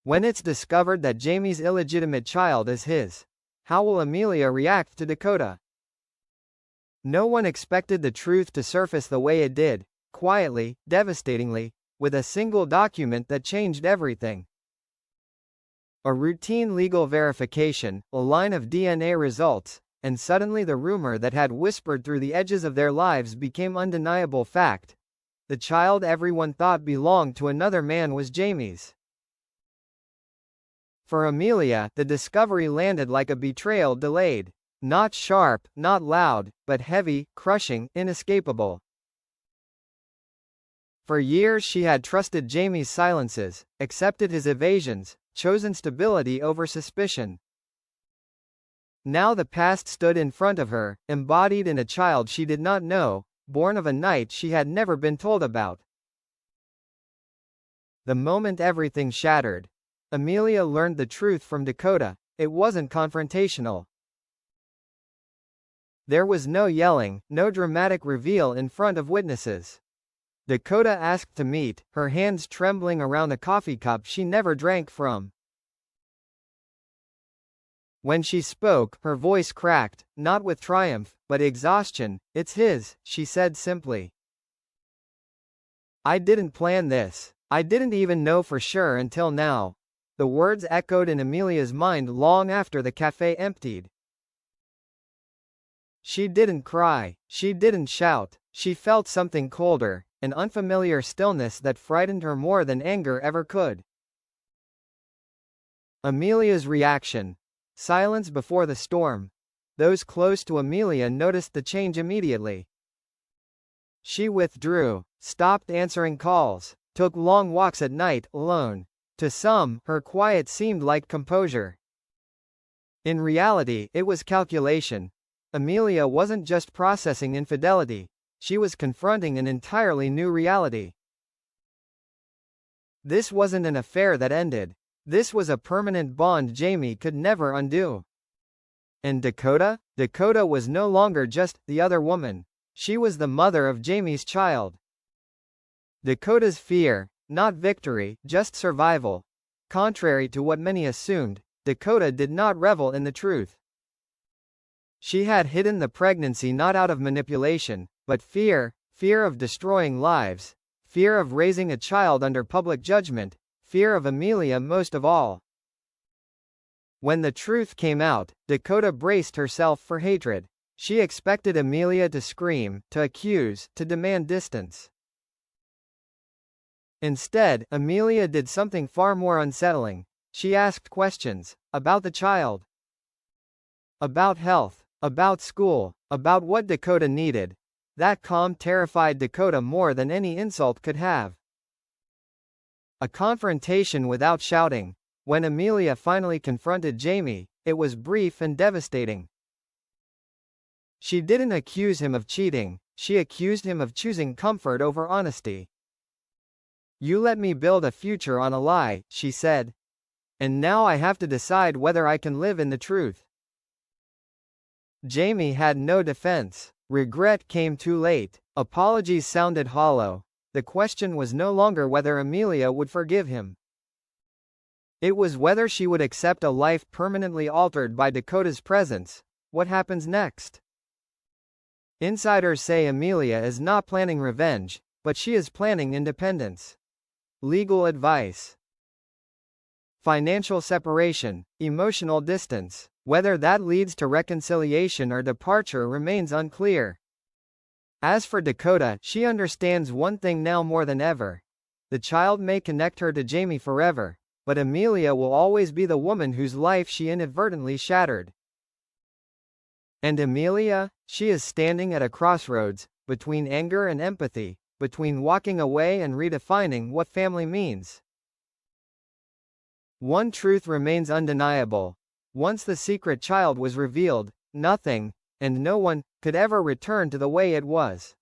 When it's discovered that Jamie's illegitimate child is his, how will Amelia react to Dakota? No one expected the truth to surface the way it did, quietly, devastatingly, with a single document that changed everything. A routine legal verification, a line of DNA results, and suddenly the rumor that had whispered through the edges of their lives became undeniable fact. The child everyone thought belonged to another man was Jamie's. For Amelia, the discovery landed like a betrayal delayed. Not sharp, not loud, but heavy, crushing, inescapable. For years she had trusted Jamie's silences, accepted his evasions, chosen stability over suspicion. Now the past stood in front of her, embodied in a child she did not know, born of a night she had never been told about. The moment everything shattered, Amelia learned the truth from Dakota. It wasn't confrontational. There was no yelling, no dramatic reveal in front of witnesses. Dakota asked to meet, her hands trembling around a coffee cup she never drank from. When she spoke, her voice cracked, not with triumph, but exhaustion. "It's his," she said simply. "I didn't plan this. I didn't even know for sure until now." The words echoed in Amelia's mind long after the cafe emptied. She didn't cry, she didn't shout, she felt something colder, an unfamiliar stillness that frightened her more than anger ever could. Amelia's reaction. Silence before the storm. Those close to Amelia noticed the change immediately. She withdrew, stopped answering calls, took long walks at night, alone. To some, her quiet seemed like composure. In reality, it was calculation. Amelia wasn't just processing infidelity, she was confronting an entirely new reality. This wasn't an affair that ended. This was a permanent bond Jamie could never undo. And Dakota? Dakota was no longer just the other woman. She was the mother of Jamie's child. Dakota's fear, not victory, just survival. Contrary to what many assumed, Dakota did not revel in the truth. She had hidden the pregnancy not out of manipulation, but fear of destroying lives, fear of raising a child under public judgment, fear of Amelia most of all. When the truth came out, Dakota braced herself for hatred. She expected Amelia to scream, to accuse, to demand distance. Instead, Amelia did something far more unsettling. She asked questions about the child, about health, about school, about what Dakota needed. That calm terrified Dakota more than any insult could have. A confrontation without shouting. When Amelia finally confronted Jamie, it was brief and devastating. She didn't accuse him of cheating, she accused him of choosing comfort over honesty. "You let me build a future on a lie," she said. "And now I have to decide whether I can live in the truth." Jamie had no defense. Regret came too late. Apologies sounded hollow. The question was no longer whether Amelia would forgive him. It was whether she would accept a life permanently altered by Dakota's presence. What happens next? Insiders say Amelia is not planning revenge, but she is planning independence. Legal advice. Financial separation, emotional distance. Whether that leads to reconciliation or departure remains unclear. As for Dakota, she understands one thing now more than ever. The child may connect her to Jamie forever, but Amelia will always be the woman whose life she inadvertently shattered. And Amelia? She is standing at a crossroads, between anger and empathy, between walking away and redefining what family means. One truth remains undeniable. Once the secret child was revealed, nothing, and no one, could ever return to the way it was.